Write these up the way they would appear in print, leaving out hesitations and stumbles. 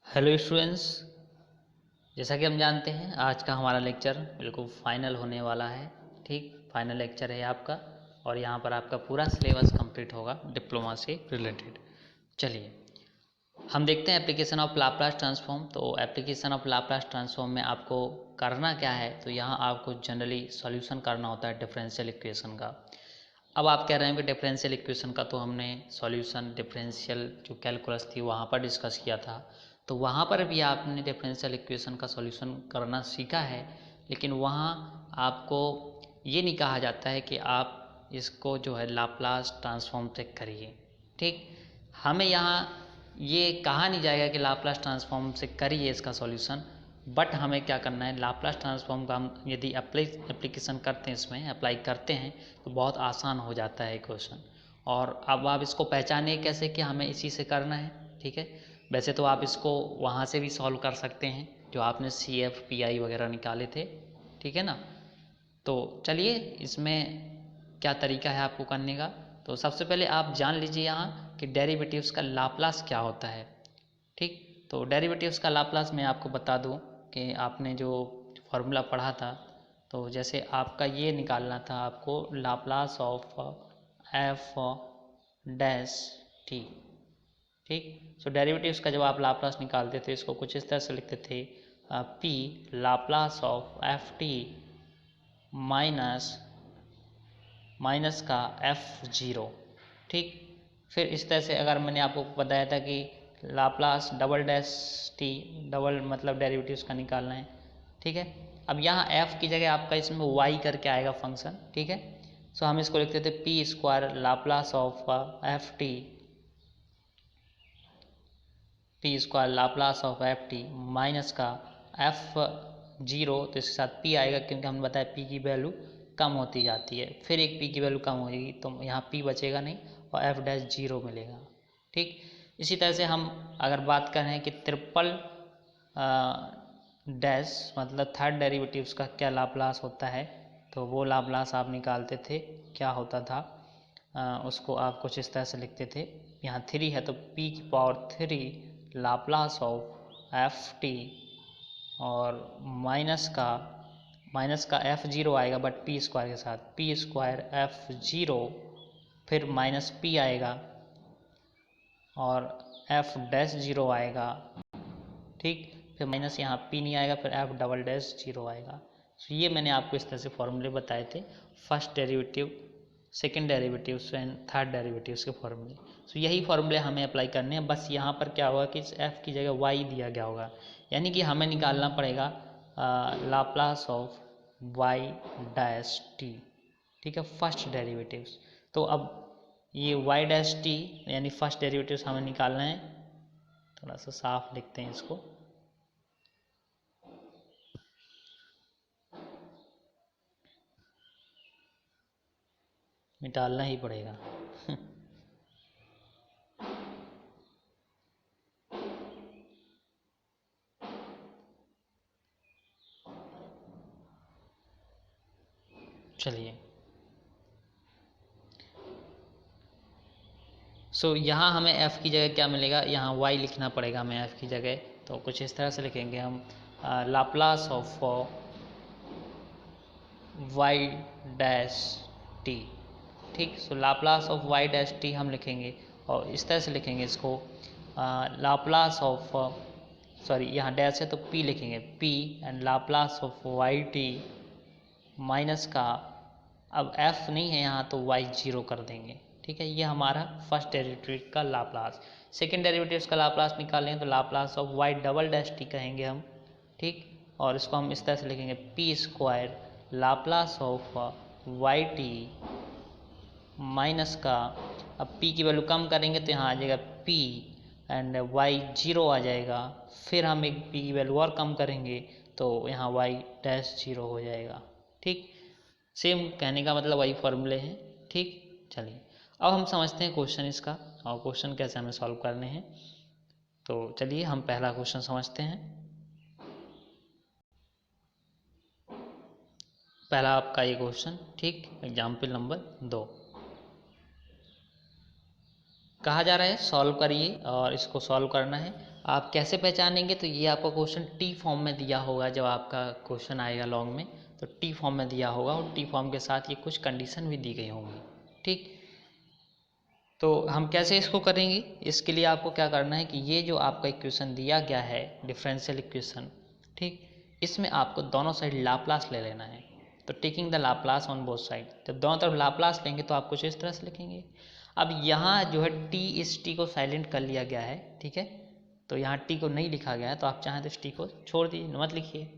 Hello students, जैसा कि हम जानते हैं आज का हमारा लेक्चर बिल्कुल फाइनल होने वाला है। ठीक, फाइनल लेक्चर है आपका और यहाँ पर आपका पूरा सिलेबस कंप्लीट होगा डिप्लोमा से रिलेटेड। चलिए हम देखते हैं एप्लीकेशन ऑफ लाप्लास ट्रांसफॉर्म। तो एप्लीकेशन ऑफ लाप्लास ट्रांसफॉर्म में आपको करना क्या है, तो यहाँ आपको जनरली सॉल्यूशन करना होता है डिफरेंशियल इक्वेशन का। अब आप कह रहे हैं कि डिफरेंशियल इक्वेशन का तो हमने सॉल्यूशन डिफरेंशियल जो कैलकुलस थी वहाँ पर डिस्कस किया था, तो वहाँ पर भी आपने डिफरेंशियल इक्वेशन का सॉल्यूशन करना सीखा है, लेकिन वहाँ आपको ये नहीं कहा जाता है कि आप इसको जो है लाप्लास ट्रांसफॉर्म से करिए। ठीक, हमें यहाँ ये कहा नहीं जाएगा कि लाप्लास ट्रांसफॉर्म से करिए इसका सॉल्यूशन, बट हमें क्या करना है, लाप्लास ट्रांसफॉर्म का हम यदि एप्लीकेशन करते हैं, इसमें अप्लाई करते हैं तो बहुत आसान हो जाता है क्वेश्चन। और अब आप इसको पहचानिए कैसे कि हमें इसी से करना है। ठीक है, वैसे तो आप इसको वहाँ से भी सॉल्व कर सकते हैं जो आपने CF PI वगैरह निकाले थे। ठीक है ना, तो चलिए इसमें क्या तरीका है आपको करने का। तो सबसे पहले आप जान लीजिए यहाँ कि डेरिवेटिव्स का लाप्लास क्या होता है। ठीक, तो डेरिवेटिव्स का लाप्लास मैं आपको बता दूं कि आपने जो फॉर्मूला पढ़ा था, तो जैसे आपका ये निकालना था आपको Laplace of F dash T. ठीक, सो डेरिवेटिव्स का जब आप लाप्लास निकालते थे इसको कुछ इस तरह से लिखते थे P Laplace of F T minus का F0। ठीक, फिर इस तरह से अगर मैंने आपको बताया था कि Laplace double dash T, double मतलब डेरिवेटिव्स का निकालना है। ठीक है, अब यहाँ f की जगह आपका इसमें y करके आएगा फंक्शन। ठीक है, सो हम इसको लिखते थे P square Laplace of F T, P square Laplace of F T minus का F0, तो इसके साथ p आएगा क्योंकि हमने बताया p की वैल्यू कम होती जाती है, फिर एक p की वैल्यू कम हो जाएगी तो यहाँ p बचेगा नहीं और f डैश 0 मिलेगा। ठीक, इसी तरह से हम अगर बात करें कि ट्रिपल डैश मतलब थर्ड डेरिवेटिव्स का क्या लाप्लास होता है, तो वो लाप्लास आप निकालते थे, क्या होता था उसको आप कुछ इस तरह से लिखते थे। यहाँ 3 है तो p की power 3 Laplace of F T और माइनस का F0 आएगा बट पी स्क्वायर के साथ, पी स्क्वायर F0 फिर माइनस p आएगा और F डैश 0 आएगा। ठीक, फिर माइनस यहाँ p नहीं आएगा, फिर F डबल डैश 0 आएगा। तो ये मैंने आपको इस तरह से फॉर्मूले बताए थे, first derivative, second derivatives and third derivatives के फॉर्मूले। तो यही फॉर्मूले हमें अप्लाई करने हैं, बस यहाँ पर क्या होगा कि इस f की जगह y दिया गया होगा, यानी कि हमें निकालना पड़ेगा Laplace of y dash T. ठीक है, फर्स्ट डेरिवेटिव्स। तो अब ये y डैश टी यानी फर्स्ट डेरिवेटिव्स हमें निकालना है। थोड़ा सा साफ लिखते हैं इसको। निकालना ही पड़ेगा चलिए, सो यहाँ हमें f की जगह क्या मिलेगा, यहाँ y लिखना पड़ेगा हमें f की जगह। तो कुछ इस तरह से लिखेंगे हम Laplace of y dash T. ठीक, so Laplace of y dash T हम लिखेंगे और इस तरह से लिखेंगे इसको लाप्लास ऑफ, सॉरी यहाँ डैश है तो p लिखेंगे, p and Laplace of y T minus का, अब f नहीं है यहाँ तो y 0 कर देंगे। ठीक है, ये हमारा फर्स्ट डेरिवेटिव का लाप्लास। सेकेंड डेरिवेटिव का लाप्लास निकालेंगे तो Laplace of y double dash T कहेंगे हम। ठीक, और इसको हम इस तरह से लिखेंगे P square Laplace of y T minus का, अब p की वैल्यू कम करेंगे तो यहाँ आ जाएगा p एंड y 0 आ जाएगा, फिर हम एक p की वैल्यू और कम करेंगे तो यहाँ y डैश 0 हो जाएगा। ठीक, सेम कहने का मतलब वही फॉर्मूले हैं। ठीक, चलिए अब हम समझते हैं क्वेश्चन इसका और क्वेश्चन कैसे हमें सॉल्व करने हैं। तो चलिए हम पहला क्वेश्चन समझते हैं। पहला आपका ये क्वेश्चन, ठीक, एग्जाम्पल नंबर 2 कहा जा रहा है सॉल्व करिए और इसको सॉल्व करना है। आप कैसे पहचानेंगे, तो ये आपका क्वेश्चन टी फॉर्म में दिया होगा। जब आपका क्वेश्चन आएगा लॉन्ग में तो टी फॉर्म में दिया होगा और टी फॉर्म के साथ ये कुछ कंडीशन भी दी गई होंगी। ठीक, तो हम कैसे इसको करेंगे, इसके लिए आपको क्या करना है कि ये जो आपका इक्वेशन दिया गया है डिफरेंशियल इक्वेशन, ठीक, इसमें आपको दोनों साइड लाप्लास ले लेना है। तो taking the Laplace on both side, जब दोनों तरफ लाप्लास लेंगे तो आप कुछ इस तरह से लिखेंगे। अब यहाँ जो है टी, इस टी को साइलेंट कर लिया गया है, ठीक है, तो यहाँ टी को नहीं लिखा गया है, तो आप चाहें तो इस टी को छोड़ दीजिए, मत लिखिए।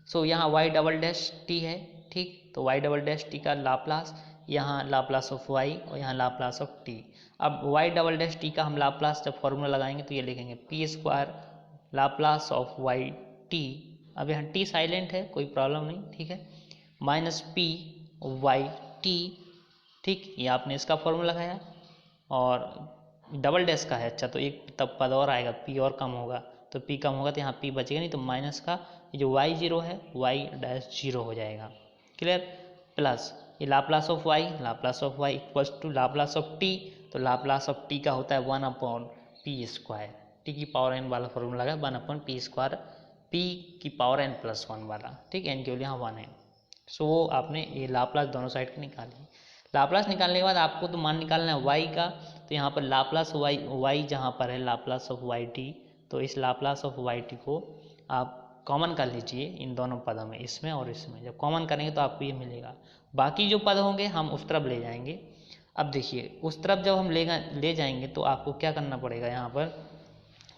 सो यहाँ वाई डबल डैश टी है, ठीक, तो वाई डबल डैश टी का लाप्लास, यहाँ लाप्लास ऑफ वाई और यहाँ लाप्लास ऑफ टी। अब वाई डबल डैश टी का हम लाप्लास जब फॉर्मूला लगाएंगे तो ये लिखेंगे P square Laplace of Y T. अब यहाँ टी साइलेंट है, कोई प्रॉब्लम नहीं, ठीक है, माइनस पी वाई टी, ठीक, ये आपने इसका फॉर्मूला लगाया और डबल डैश का है, अच्छा, तो एक तब पद और आएगा, पी और कम होगा, तो पी कम होगा तो यहाँ पी बचेगा नहीं, तो माइनस का जो वाई जीरो है वाई डैश जीरो हो जाएगा। क्लियर, प्लस ये Laplace of Y equals to Laplace of T, तो लाप्लास ऑफ टी का होता है 1 पी स्क्वायर, टी की पावर एन वाला फॉर्मूला लगा 1 पी स्क्वायर, पी की पावर एन प्लस 1 वाला, ठीक, एन केवल यहाँ 1 है। सो वो आपने ये लाप्लास दोनों साइड की निकाली। लाप्लास निकालने के बाद आपको तो मान निकालना है वाई का, तो यहाँ पर लाप्लास वाई जहाँ पर है लाप्लास ऑफ वाई टी, तो इस लाप्लास ऑफ वाई टी को आप कॉमन कर लीजिए इन दोनों पदों में, इसमें और इसमें। जब कॉमन करेंगे तो आपको ये मिलेगा, बाकी जो पद होंगे हम उस तरफ ले जाएंगे। अब देखिए उस तरफ जब हम ले जाएंगे तो आपको क्या करना पड़ेगा, यहाँ पर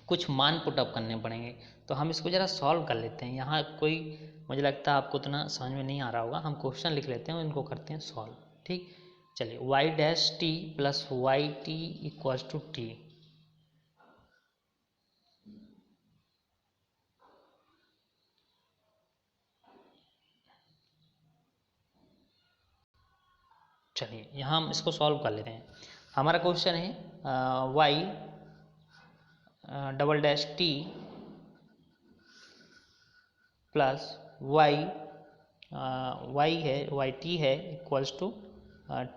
कुछ मान पुटअप करने पड़ेंगे। तो हम इसको ज़रा सॉल्व कर लेते हैं। यहाँ कोई, मुझे लगता है आपको उतना समझ में नहीं आ रहा होगा, हम क्वेश्चन लिख लेते हैं और इनको करते हैं सॉल्व। ठीक, चलिए, Y dash T plus Y T equals to T. चलिए यहाँ हम इसको सॉल्व कर लेते हैं। हमारा क्वेश्चन है Y double dash T plus Y Y T है इक्वल्स टू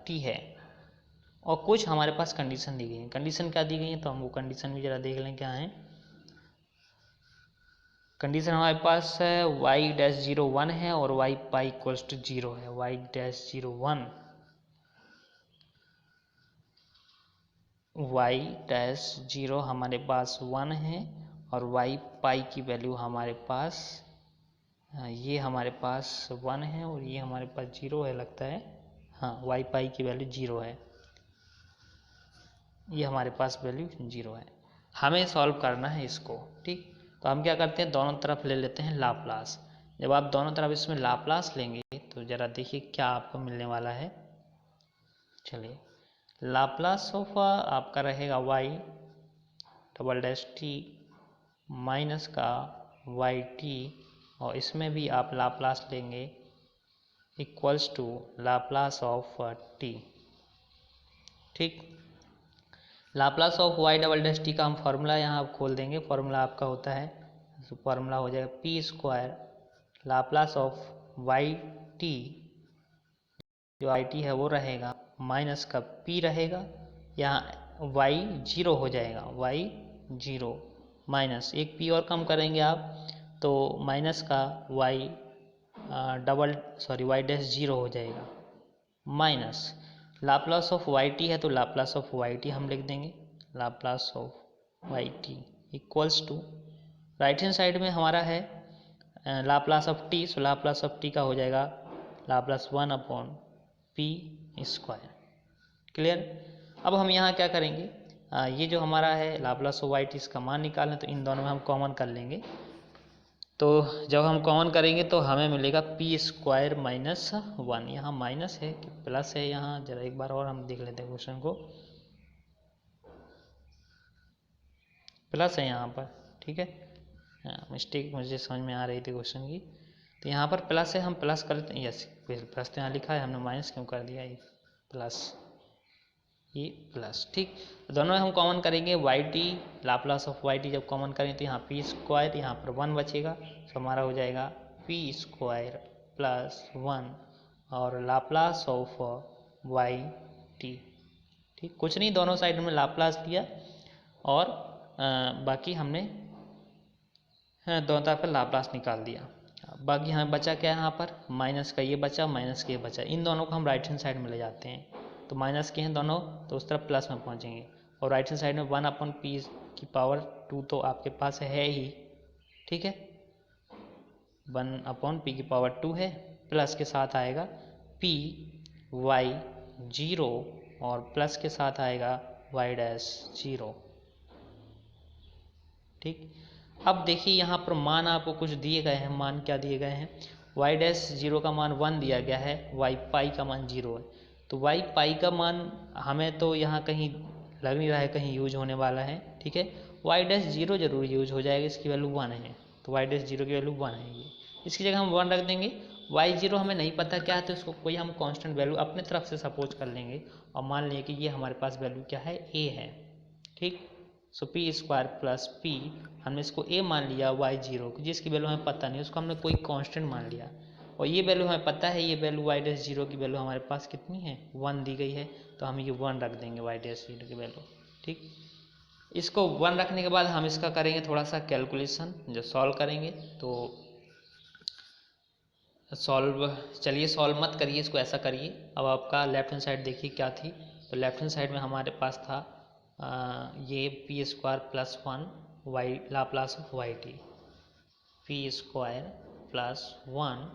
टी है, और कुछ हमारे पास कंडीशन दी गई है। कंडीशन क्या दी गई है, तो हम वो कंडीशन भी ज़रा देख लें क्या है। कंडीशन हमारे पास है वाई डैश 0 1 है और वाई पाई इक्वल्स टू 0 है। वाई डैश 0 1, वाई डैश 0 हमारे पास 1 है और वाई पाई की वैल्यू हमारे पास ये हमारे पास 1 है और ये हमारे पास 0 है लगता है। हाँ, वाई पाई की वैल्यू 0 है, ये हमारे पास वैल्यू 0 है। हमें सॉल्व करना है इसको। ठीक, तो हम क्या करते हैं, दोनों तरफ ले लेते हैं लाप्लास। जब आप दोनों तरफ इसमें लाप्लास लेंगे तो ज़रा देखिए क्या आपको मिलने वाला है। चलिए, लाप्लास ऑफ आपका रहेगा Y double dash T minus का वाई टी, और इसमें भी आप लाप्लास लेंगे equals to Laplace of T. ठीक, Laplace of Y double dash T का हम फार्मूला यहाँ आप खोल देंगे। फार्मूला आपका होता है, फार्मूला हो जाएगा P square Laplace of Y T, जो आई टी है वो रहेगा माइनस का पी रहेगा, यहाँ वाई 0 हो जाएगा, वाई 0 माइनस एक पी और कम करेंगे आप तो माइनस का वाई वाई डैश 0 हो जाएगा, minus Laplace of Y T है तो लाप्लास ऑफ वाई टी हम लिख देंगे, Laplace of Y T equals to, right hand side में हमारा है Laplace of T, so Laplace of T का हो जाएगा Laplace 1 upon P square. Clear. अब हम यहाँ क्या करेंगे, ये जो हमारा है लाप्लास ऑफ वाई टी इसका मान निकालना, तो इन दोनों में हम कॉमन कर लेंगे। तो जब हम कॉमन करेंगे तो हमें मिलेगा पी स्क्वायर माइनस 1, यहाँ माइनस है कि प्लस है, यहाँ जरा एक बार और हम देख लेते हैं क्वेश्चन को, प्लस है यहाँ पर। ठीक है, मिस्टेक मुझे समझ में आ रही थी क्वेश्चन की, तो यहाँ पर प्लस है, हम प्लस करते हैं। यस, प्लस तो यहाँ लिखा है, हमने माइनस क्यों कर दिया, ये प्लस, ये प्लस। ठीक, दोनों हम कॉमन करेंगे, Y T Laplace of Y T जब कॉमन करें तो यहाँ पी स्क्वायर, यहाँ पर 1 बचेगा, तो हमारा हो जाएगा पी स्क्वायर प्लस 1 और लाप्लास ऑफ वाई टी। ठीक, कुछ नहीं, दोनों साइड में लाप्लास लिया और बाकी हमने दोनों तरफ का लाप्लास निकाल दिया। बाकी हमें बचा क्या है, यहाँ पर माइनस का ये बचा, माइनस का ये बचा, इन दोनों को हम राइट हैंड साइड में ले जाते हैं। तो माइनस के हैं दोनों, तो उस तरफ प्लस में पहुँचेंगे। और राइट हैंड साइड में 1/p की पावर 2 तो आपके पास है ही, ठीक है, 1/p की पावर 2 है। प्लस के साथ आएगा p y 0 और प्लस के साथ आएगा y डैश 0, ठीक। अब देखिए यहाँ पर मान आपको कुछ दिए गए हैं, मान क्या दिए गए हैं, y डैश 0 का मान 1 दिया गया है, y पाई का मान 0 है। तो y पाई का मान हमें तो यहाँ कहीं लग नहीं रहा है कहीं यूज होने वाला है, ठीक है। y डैश 0 जरूर यूज हो जाएगा, इसकी वैल्यू 1 है, तो y डैश 0 की वैल्यू 1 है ये। इसकी जगह हम 1 रख देंगे। y0 हमें नहीं पता क्या है, तो इसको कोई हम कांस्टेंट वैल्यू अपने तरफ से सपोज कर लेंगे और मान लेंगे कि ये हमारे पास वैल्यू क्या है, a है, ठीक। सो पी स्क्वायर प्लस पी, हमने इसको a मान लिया y0 जिसकी वैल्यू हमें पता नहीं, उसको हमने कोई कांस्टेंट मान लिया। और ये वैल्यू हमें पता है, ये वैल्यू y डैश 0 की वैल्यू हमारे पास कितनी है, 1 दी गई है, तो हम ये 1 रख देंगे y डैश 0 की वैल्यू, ठीक। इसको 1 रखने के बाद हम इसका करेंगे थोड़ा सा कैलकुलेशन, जो सॉल्व करेंगे। तो सॉल्व, चलिए सॉल्व मत करिए, इसको ऐसा करिए। अब आपका लेफ्ट हैंड साइड देखिए क्या थी, तो लेफ्ट हैंड साइड में हमारे पास था ये P square plus 1 Y Laplace of Y T, P square plus 1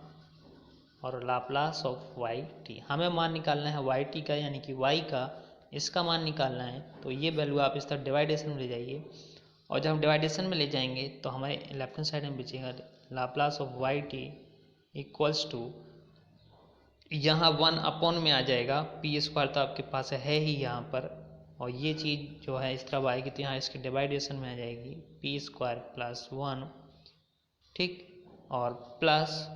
और लाप्लास ऑफ वाई टी। हमें मान निकालना है वाई टी का, यानी कि वाई का, इसका मान निकालना है। तो ये वैल्यू आप इस तरफ डिवाइडेशन में ले जाइए, और जब हम डिवाइडेशन में ले जाएंगे तो हमारे लेफ्ट हैंड साइड में बचेगा Laplace of Y T equals to, यहाँ 1 में आ जाएगा, पी स्क्वायर तो आपके पास है ही यहाँ पर, और ये चीज़ जो है इस तरफ आएगी तो यहाँ इसके डिवाइडेशन में आ जाएगी पी स्क्वायर प्लस 1, ठीक। और प्लस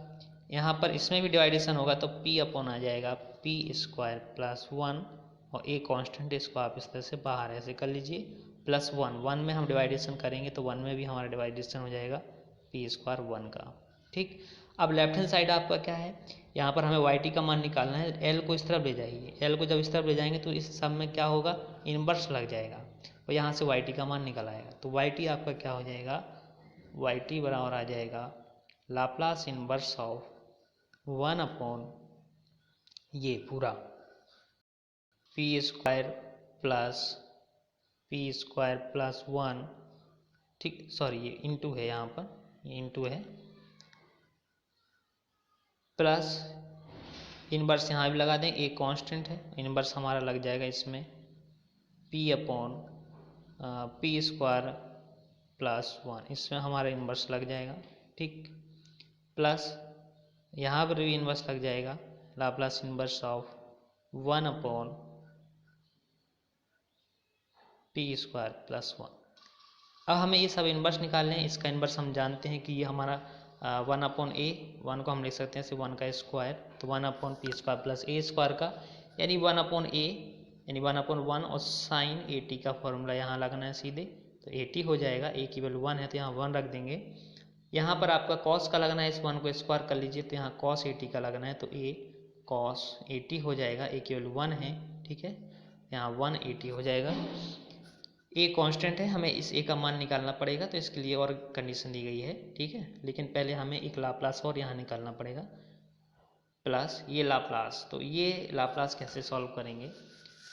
यहाँ पर इसमें भी डिवाइडेशन होगा तो p/, आ जाएगा पी स्क्वायर प्लस 1, और ए कांस्टेंट, इसको आप इस तरह से बाहर ऐसे कर लीजिए, प्लस 1 में हम डिवाइडेशन करेंगे तो 1 में भी हमारा डिवाइडेशन हो जाएगा पी स्क्वायर 1 का, ठीक। अब लेफ्ट हैंड साइड आपका क्या है, यहाँ पर हमें वाई टी का मान निकालना है। एल को इस तरफ ले जाइए, एल को जब इस तरफ ले जाएंगे तो इस सब में क्या होगा, इनवर्स लग जाएगा, और यहाँ से वाई टी का मान निकल आएगा। तो वाई टी आपका क्या हो जाएगा, वाई टी बराबर आ जाएगा लाप्लास इनवर्स ऑफ 1/ ये पूरा पी स्क्वायर प्लस 1, ठीक, सॉरी ये इंटू है, यहाँ पर ये इंटू है, प्लस इनवर्स यहाँ भी लगा दें, एक कांस्टेंट है, इनवर्स हमारा लग जाएगा इसमें पी स्क्वायर प्लस 1, इसमें हमारा इनवर्स लग जाएगा, ठीक। प्लस यहाँ पर भी इनवर्स लग जाएगा, Laplace inverse of 1/ P square plus 1। अब हमें ये सब इनवर्स निकालने हैं। इसका इनवर्स हम जानते हैं कि ये हमारा 1/a, 1 को हम लिख सकते हैं सिर्फ 1 का स्क्वायर, तो 1/p square plus a square का, यानी 1/a यानी 1/1, और साइन at का फॉर्मूला यहाँ लगना है सीधे, तो 80 हो जाएगा। a की वैल्यू 1 है तो यहाँ 1 रख देंगे। यहाँ पर आपका कॉस का लगना है, इस 1 को स्क्वायर कर लीजिए, तो यहाँ कॉस 80 का लगना है, तो a कॉस 80 हो जाएगा, a की वैल्यू 1 है, ठीक है, यहाँ 180 हो जाएगा। ए कांस्टेंट है, हमें इस ए का मान निकालना पड़ेगा, तो इसके लिए और कंडीशन दी गई है, ठीक है। लेकिन पहले हमें एक लाप्लास और यहाँ निकालना पड़ेगा, प्लस ये लाप्लास। तो ये लाप्लास कैसे सॉल्व करेंगे,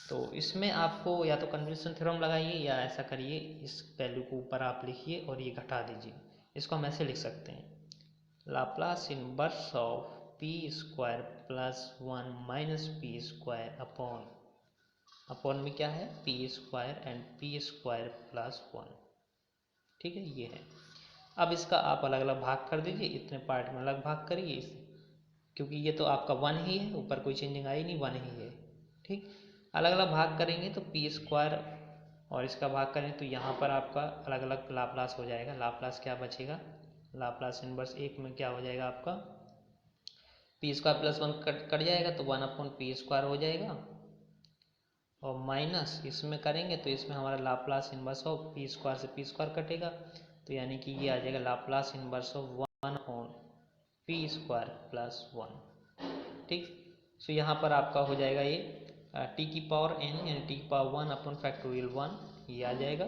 तो इसमें आपको या तो कन्वल्यूशन थ्योरम लगाइए, या ऐसा करिए, इस वैल्यू को ऊपर आप लिखिए और ये घटा दीजिए। इसको हम ऐसे लिख सकते हैं, Laplace inverse of P square plus 1 minus P square upon में क्या है, P square and P square plus 1, ठीक है, ये है। अब इसका आप अलग अलग भाग कर दीजिए, इतने पार्ट में अलग भाग करिए, क्योंकि ये तो आपका 1 ही है, ऊपर कोई चेंजिंग आई नहीं, 1 ही है, ठीक। अलग अलग भाग करेंगे तो पी स्क्वायर और इसका भाग करें तो यहाँ पर आपका अलग अलग लाप्लास हो जाएगा। लाप्लास क्या बचेगा, लाप्लास इनवर्स एक में क्या हो जाएगा आपका, पी स्क्वायर प्लस 1 कट जाएगा तो 1/p स्क्वायर हो जाएगा, और माइनस इसमें करेंगे तो इसमें हमारा Laplace inverse of P square से पी स्क्वायर कटेगा, तो यानी कि ये आ जाएगा Laplace inverse of 1/p square plus 1, ठीक। सो यहाँ पर आपका हो जाएगा ये t की पावर n यानी t की पावर 1/(1) ये आ जाएगा,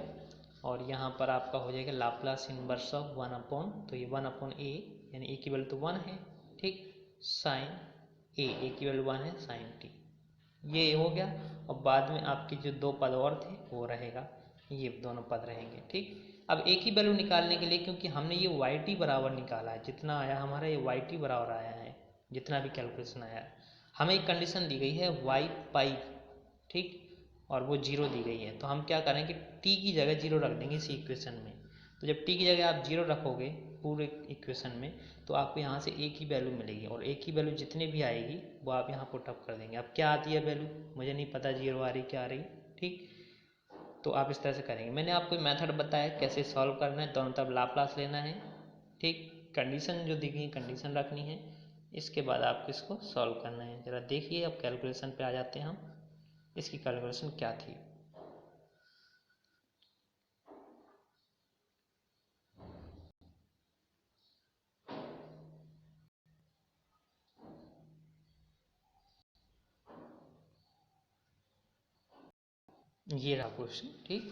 और यहाँ पर आपका हो जाएगा लाप्लास इनवर्स ऑफ 1/, तो ये 1/a यानी a की वैल्यू तो 1 है, ठीक, साइन a की वैल्यू 1 है, साइन t, ये हो गया। और बाद में आपके जो दो पद और थे वो रहेगा, ये दोनों पद रहेंगे, ठीक। अब एक ही वैल्यू निकालने के लिए, क्योंकि हमने ये वाई टी बराबर निकाला है, जितना आया हमारा ये वाई टी बराबर आया है, जितना भी कैलकुलेशन आया है, हमें एक कंडीशन दी गई है वाई पाई, ठीक, और वो 0 दी गई है। तो हम क्या करेंगे, टी की जगह 0 रख देंगे इसी इक्वेशन में। तो जब टी की जगह आप 0 रखोगे पूरे इक्वेशन में, तो आपको यहाँ से एक ही वैल्यू मिलेगी, और एक ही वैल्यू जितने भी आएगी वो आप यहाँ पुटअप कर देंगे। अब क्या आती है वैल्यू मुझे नहीं पता, 0 आ रही क्या आ रही, ठीक। तो आप इस तरह से करेंगे। मैंने आपको मेथड बताया कैसे सॉल्व करना है, दोनों तरफ लाप्लास लेना है, ठीक, कंडीशन जो दी गई कंडीशन रखनी है, इसके बाद आपको इसको सॉल्व करना है। ज़रा देखिए, अब कैलकुलेशन पे आ जाते हैं हम, इसकी कैलकुलेशन क्या थी। ये रहा क्वेश्चन, ठीक,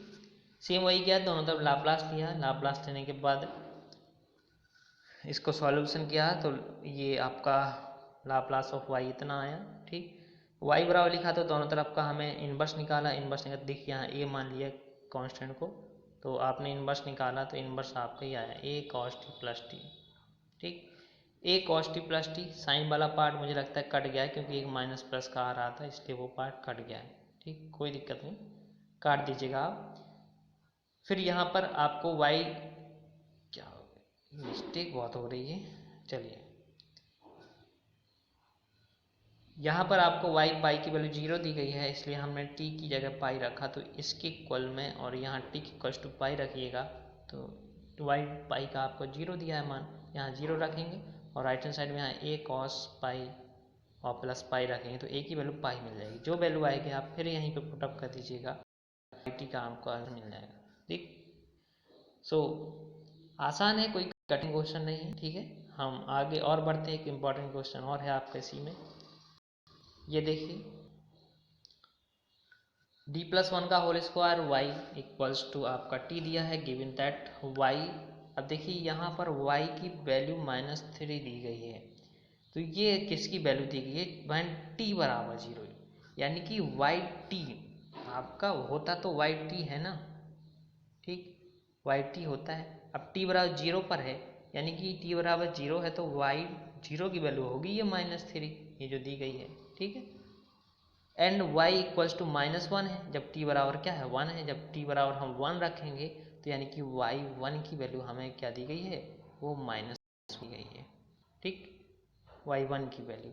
सेम वही किया, दोनों तरफ लाप्लास लिया, लाप्लास लेने के बाद इसको सॉल्यूशन किया, तो ये आपका लाप्लास ऑफ वाई इतना आया, ठीक। वाई बराबर लिखा तो दोनों तरफ का हमें इनवर्स निकाला, इनवर्स निकाल, देखिए यहाँ ए मान लिया कांस्टेंट को, तो आपने इनवर्स निकाला तो इनवर्स आपका ही आया A cos T plus T, ठीक। A cos T plus T, sine वाला पार्ट मुझे लगता है कट गया है, क्योंकि एक माइनस प्लस का आ रहा था, इसलिए वो पार्ट कट गया है, ठीक, कोई दिक्कत नहीं, काट दीजिएगा आप। फिर यहाँ पर आपको y, क्या मिस्टेक बहुत हो रही है, चलिए, यहाँ पर आपको y पाई की वैल्यू 0 दी गई है, इसलिए हमने t की जगह पाई रखा, तो इसके इक्वल में, और यहाँ t की इक्वल टू पाई रखिएगा, तो y पाई का आपको 0 दिया है मान, यहाँ 0 रखेंगे, और राइट हैंड साइड में यहाँ a cos पाई और प्लस पाई रखेंगे, तो a की वैल्यू पाई मिल जाएगी। जो वैल्यू आएगी आप फिर यहीं पे पुटअप कर दीजिएगा, टी का आपको आंसर मिल जाएगा, ठीक। सो आसान है, कोई कठिन क्वेश्चन नहीं है, ठीक है। हम आगे और बढ़ते हैं, एक इम्पॉर्टेंट क्वेश्चन और है आपका इसी में, ये देखिए, d+1 का whole square y equals to आपका t दिया है, गिवन दैट y, अब देखिए यहाँ पर y की वैल्यू -3 दी गई है, तो ये किसकी वैल्यू दी गई है, when t बराबर 0, यानी कि yt आपका होता तो yt है ना, ठीक, yt होता है, अब t बराबर 0 पर है, यानी कि t बराबर 0 है, तो y 0 की वैल्यू होगी ये -3, ये जो दी गई है, ठीक है। एंड y इक्वल्स टू -1 है, जब t बराबर क्या है 1 है, जब t बराबर हम 1 रखेंगे, तो यानी कि y1 की वैल्यू हमें क्या दी गई है, वो माइनस दी गई है, ठीक, y1 की वैल्यू।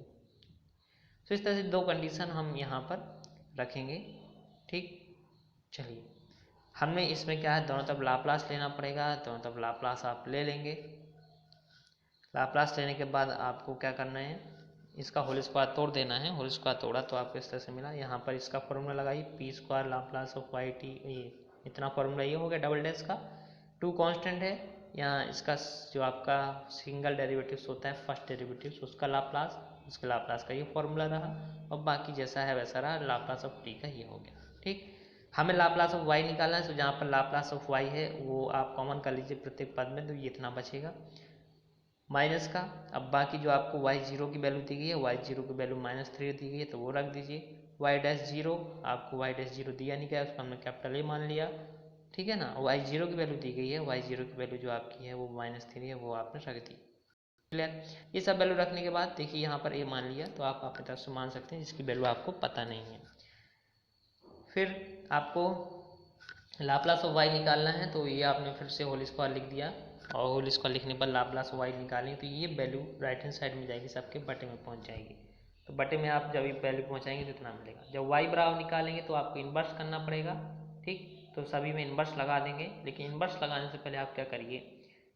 तो इस तरह से दो कंडीशन हम यहाँ पर रखेंगे, ठीक। चलिए, हमने इसमें क्या है, दोनों तरफ लाप्लास लेना पड़ेगा, दोनों तरफ लाप्लास आप ले लेंगे। लाप्लास लेने के बाद आपको क्या करना है, इसका होल स्क्वायर तोड़ देना है, होल स्क्वायर तोड़ा तो आपको इस तरह से मिला। यहाँ पर इसका फॉर्मूला लगाइए, P square Laplace of Y T, ये इतना फॉर्मूला ये हो गया डबल डैश का, टू कांस्टेंट है यहाँ, इसका जो आपका सिंगल डेरिवेटिव्स होता है फर्स्ट डेरिवेटिव्स, उसका लाप्लास, उसके लाप्लास का ये फॉर्मूला रहा, और बाकी जैसा है वैसा रहा, लाप्लास ऑफ टी का ये हो गया, ठीक। हमें लाप्लास ऑफ वाई निकालना है, तो जहाँ पर लाप्लास ऑफ वाई है वो आप कॉमन कर लीजिए प्रत्येक पद में, तो ये इतना बचेगा माइनस का। अब बाकी जो आपको y0 की वैल्यू दी गई है, y0 की वैल्यू -3 दी गई है, तो वो रख दीजिए। y'0 आपको y'0 दिया नहीं गया, उसको हमने कैपिटल A मान लिया, ठीक है ना। y0 की वैल्यू दी गई है, y0 की वैल्यू जो आपकी है वो -3 है, वो आपने रख दी, क्लियर। ये सब वैल्यू रखने के बाद देखिए यहाँ पर A मान लिया, तो आप अपनी तरफ से मान सकते हैं जिसकी वैल्यू आपको पता नहीं है। फिर आपको लाप्लास ऑफ y निकालना है, तो ये आपने फिर से होल स्क्वायर लिख दिया, और होल स्क्वायर लिखने पर लाप्लास y निकालेंगे, तो ये वैल्यू राइट हैंड साइड में जाएगी, सबके बटे में पहुंच जाएगी। तो बटे में आप जब ये वैल्यू पहुंचाएंगे तो इतना मिलेगा। जब y बराबर निकालेंगे तो आपको इन्वर्स करना पड़ेगा, ठीक। तो सभी में इन्वर्स लगा देंगे, लेकिन इन्वर्स लगाने से पहले आप क्या करिए,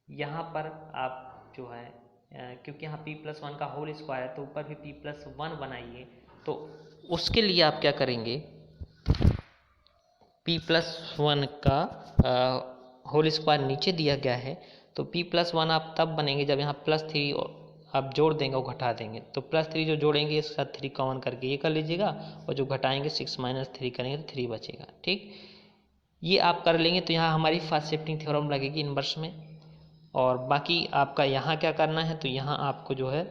यहाँ पर आप जो है क्योंकि यहाँ p+1 का होल स्क्वायर है, तो ऊपर भी p+1 बनाइए। तो उसके लिए आप क्या करेंगे, p+1 का होल स्क्वायर नीचे दिया गया है, तो p+1 आप तब बनेंगे जब यहाँ +3 आप जोड़ देंगे और घटा देंगे, तो +3 जो जोड़ेंगे इसके साथ 3 कॉमन करके ये कर लीजिएगा, और जो घटाएंगे 6 - 3 करेंगे तो 3 बचेगा, ठीक। ये आप कर लेंगे तो यहाँ हमारी फास्ट शिफ्टिंग थ्योरम लगेगी इनवर्स में। और बाकी आपका यहाँ क्या करना है, तो यहाँ आपको जो है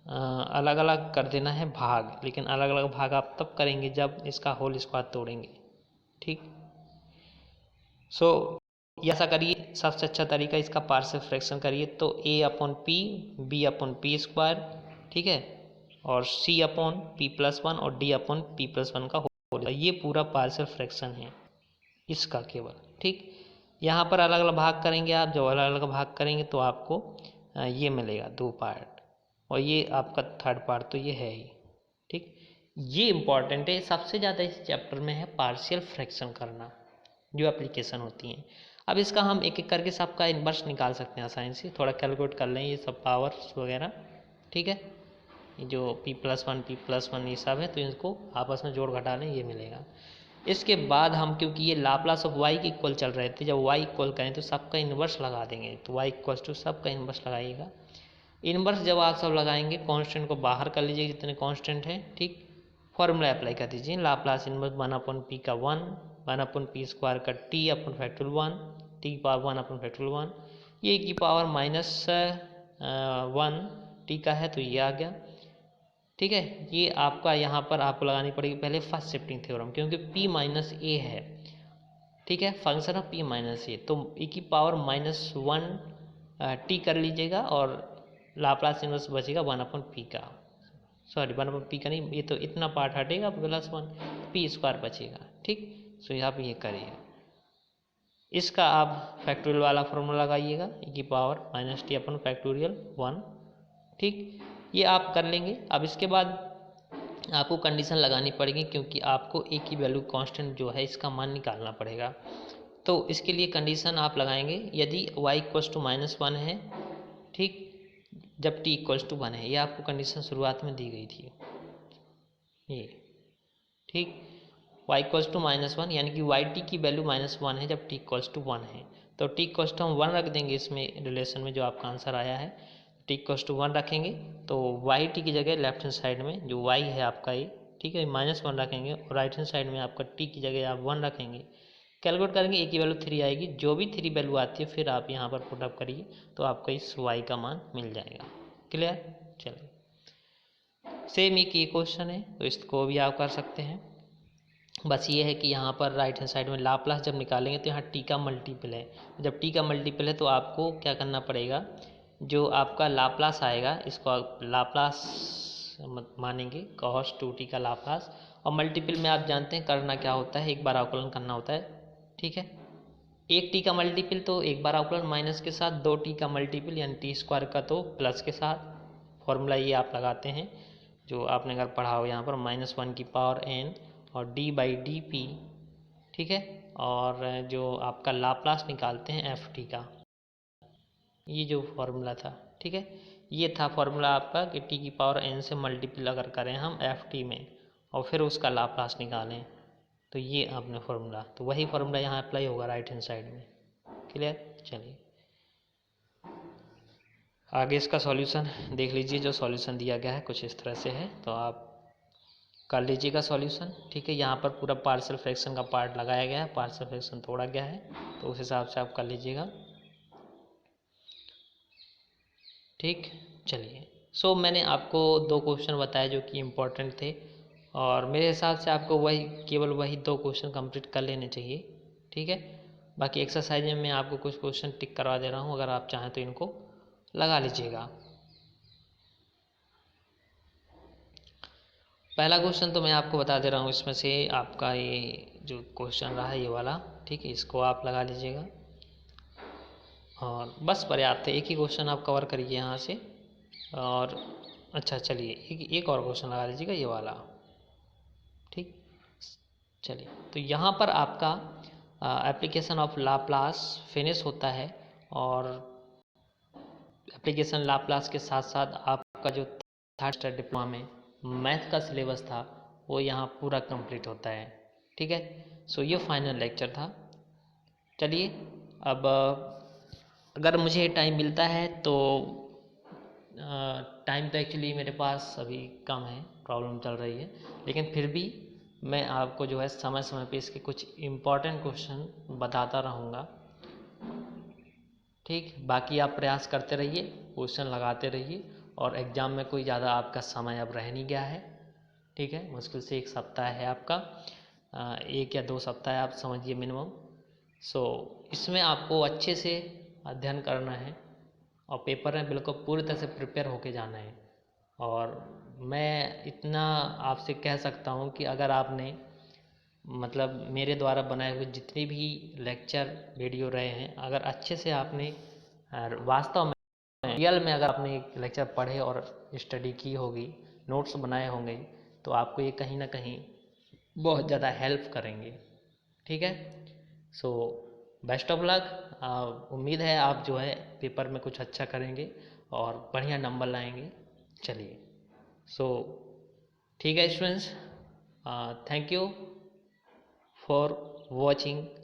अलग अलग कर देना है भाग, लेकिन अलग अलग भाग आप तब करेंगे जब इसका होल स्क्वायर तोड़ेंगे। ठीक, सो ऐसा करिए, सबसे अच्छा तरीका इसका पार्शियल फ्रैक्शन करिए, तो a upon P, b upon P square, ठीक है, और c upon P plus one और d upon P plus one का होल, ये पूरा पार्शियल फ्रैक्शन है इसका केवल। ठीक, यहाँ पर अलग अलग भाग करेंगे आप, जब अलग अलग भाग करेंगे तो आपको ये मिलेगा 2 पार्ट, और ये आपका थर्ड पार्ट तो ये है ही। ठीक, ये इम्पॉर्टेंट है, सबसे ज़्यादा इस चैप्टर में है पार्शियल फ्रैक्शन करना, जो एप्लीकेशन होती हैं। अब इसका हम एक एक करके सबका इन्वर्स निकाल सकते हैं आसानी से, थोड़ा कैलकुलेट कर लें ये सब पावर्स वगैरह। ठीक है, जो p+1 ये सब है, तो इनको आपस में जोड़ घटा लें, ये मिलेगा। इसके बाद हम, क्योंकि ये लाप्लास ऑफ y के इक्वल चल रहे थे, जब y इक्वल करें तो सबका इन्वर्स लगा देंगे, तो y इक्वल टू सबका इन्वर्स लगाइएगा। इन्वर्स जब आप सब लगाएंगे, कांस्टेंट को बाहर कर लीजिए जितने कांस्टेंट हैं। ठीक, फॉर्मूला अप्लाई कर दीजिए, लाप्लास इन्वर्स 1/p का 1/p स्क्वायर का t अपन फैक्टोरियल 1, t पावर 1/1, ये की पावर -1 t का है, तो ये आ गया। ठीक है, ये आपका यहाँ पर आपको लगानी पड़ेगी पहले फर्स्ट शिफ्टिंग थ्योरम, क्योंकि p माइनस ए है। ठीक है, फंक्शन ऑफ p माइनस ए, तो e की पावर -1 t कर लीजिएगा, और लाप्लास इन्वर्स बचेगा 1/p का, सॉरी 1/p का नहीं, ये तो इतना पार्ट हटेगा +1, p स्क्वायर बचेगा। ठीक, सो यहाँ पे ये करिएगा, इसका आप फैक्टोरियल वाला फॉर्मूला लगाइएगा, e की पावर -t अपन फैक्टोरियल 1। ठीक, ये आप कर लेंगे। अब इसके बाद आपको कंडीशन लगानी पड़ेगी, क्योंकि आपको a की वैल्यू कांस्टेंट जो है इसका मान निकालना पड़ेगा। तो इसके लिए कंडीशन आप लगाएंगे, यदि y = -1 है, ठीक, जब t = 1 है, ये आपको कंडीशन शुरुआत में दी गई थी ये। ठीक, y = -1 यानी कि yt की वैल्यू -1 है जब t = 1 है, तो t = हम 1 रख देंगे इसमें रिलेशन में, जो आपका आंसर आया है t = 1 रखेंगे, तो yt की जगह लेफ्ट हैंड साइड में जो y है आपका ये, ठीक है, -1 रखेंगे, और राइट हैंड साइड में आपका t की जगह आप 1 रखेंगे। कैलकुलेट करेंगे, a की वैल्यू 3 आएगी, जो भी 3 वैल्यू आती है फिर आप यहाँ पर पुटअप करिए, तो आपको इस y का मान मिल जाएगा। क्लियर, चलिए सेम एक ये क्वेश्चन है, तो इसको भी आप कर सकते हैं। बस ये है कि यहाँ पर राइट हैंड साइड में लाप्लास जब निकालेंगे तो यहाँ t का मल्टीपल है, जब t का मल्टीपल है तो आपको क्या करना पड़ेगा, जो आपका लाप्लास आएगा इसको आप लाप्लास मानेंगे, cos 2t का लाप्लास, और मल्टीपल में आप जानते हैं करना क्या होता है, एक बार अवकलन करना होता है। ठीक है, एक t का मल्टीपल तो एक बार अवकलन माइनस के साथ, 2t का मल्टीपल यानी t² का तो प्लस के साथ। फॉर्मूला ये आप लगाते हैं जो आपने अगर पढ़ा हो यहाँ पर, -1 की पावर n और d/dp। ठीक है, और जो आपका लाप्लास निकालते हैं ft का, ये जो फॉर्मूला था, ठीक है, ये था फॉर्मूला आपका कि t की पावर n से मल्टीपल अगर करें हम ft में और फिर उसका लाप्लास निकालें, तो ये आपने फॉर्मूला, तो वही फॉर्मूला यहाँ अप्लाई होगा राइट हैंड साइड में। क्लियर, चलिए आगे इसका सॉल्यूशन देख लीजिए। जो सॉल्यूशन दिया गया है कुछ इस तरह से है, तो आप कर लीजिएगा सॉल्यूशन। ठीक है, यहाँ पर पूरा पार्शियल फ्रैक्शन का पार्ट लगाया गया है, पार्शियल फ्रैक्शन तोड़ा गया है, तो उस हिसाब से आप कर लीजिएगा। ठीक, चलिए सो मैंने आपको 2 क्वेश्चन बताए जो कि इम्पोर्टेंट थे, और मेरे हिसाब से आपको केवल वही 2 क्वेश्चन कंप्लीट कर लेने चाहिए। ठीक है, बाकी एक्सरसाइज में मैं आपको कुछ क्वेश्चन टिक करवा दे रहा हूँ, अगर आप चाहें तो इनको लगा लीजिएगा। पहला क्वेश्चन तो मैं आपको बता दे रहा हूँ, इसमें से आपका ये जो क्वेश्चन रहा है ये वाला, ठीक है, इसको आप लगा लीजिएगा और बस पर्याप्त है। एक ही क्वेश्चन आप कवर करिए यहाँ से, और अच्छा चलिए एक और क्वेश्चन लगा लीजिएगा ये वाला। ठीक, चलिए तो यहाँ पर आपका एप्लीकेशन ऑफ लाप्लास फिनिश होता है, और एप्लीकेशन लाप्लास के साथ साथ आपका जो थर्ड स्टैंडर्ड डिप्लोमा में मैथ का सिलेबस था वो यहाँ पूरा कंप्लीट होता है। ठीक है, सो ये फाइनल लेक्चर था। चलिए अब अगर मुझे टाइम मिलता है तो टाइम तो एक्चुअली मेरे पास अभी कम है, प्रॉब्लम चल रही है, लेकिन फिर भी मैं आपको जो है समय समय पे इसके कुछ इम्पॉर्टेंट क्वेश्चन बताता रहूँगा। ठीक, बाकी आप प्रयास करते रहिए, क्वेश्चन लगाते रहिए, और एग्ज़ाम में कोई ज़्यादा आपका समय अब रह नहीं गया है। ठीक है, मुश्किल से 1 सप्ताह है आपका, 1 या 2 सप्ताह आप समझिए मिनिमम। सो इसमें आपको अच्छे से अध्ययन करना है और पेपर में बिल्कुल पूरी तरह से प्रिपेयर होके जाना है। और मैं इतना आपसे कह सकता हूँ कि अगर आपने मतलब मेरे द्वारा बनाए हुए जितने भी लेक्चर वीडियो रहे हैं, अगर अच्छे से आपने वास्तव में रियल में अगर आपने एक लेक्चर पढ़े और स्टडी की होगी, नोट्स बनाए होंगे, तो आपको ये कहीं ना कहीं बहुत ज़्यादा हेल्प करेंगे। ठीक है, सो बेस्ट ऑफ लक। उम्मीद है आप जो है पेपर में कुछ अच्छा करेंगे और बढ़िया नंबर लाएंगे। चलिए, सो ठीक है students, thank you for watching